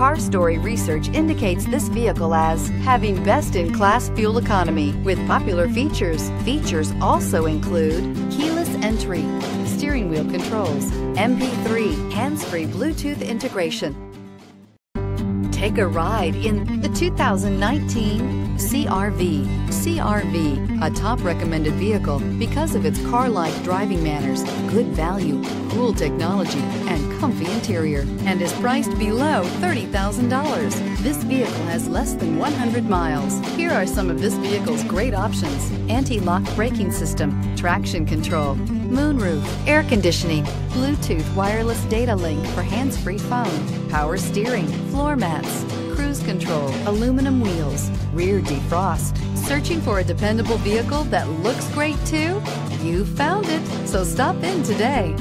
Car Story research indicates this vehicle as having best-in-class fuel economy with popular features. Features also include keyless entry, steering wheel controls, MP3, hands-free Bluetooth integration. Take a ride in the 2019 CR-V. CR-V, a top recommended vehicle because of its car-like driving manners, good value, cool technology, and comfy interior, and is priced below $30,000. This vehicle has less than 100 miles. Here are some of this vehicle's great options: anti-lock braking system, traction control, moonroof, air conditioning, Bluetooth wireless data link for hands-free phone, power steering, floor mats, cruise control, aluminum wheels, rear defrost. Searching for a dependable vehicle that looks great too? You found it, so stop in today.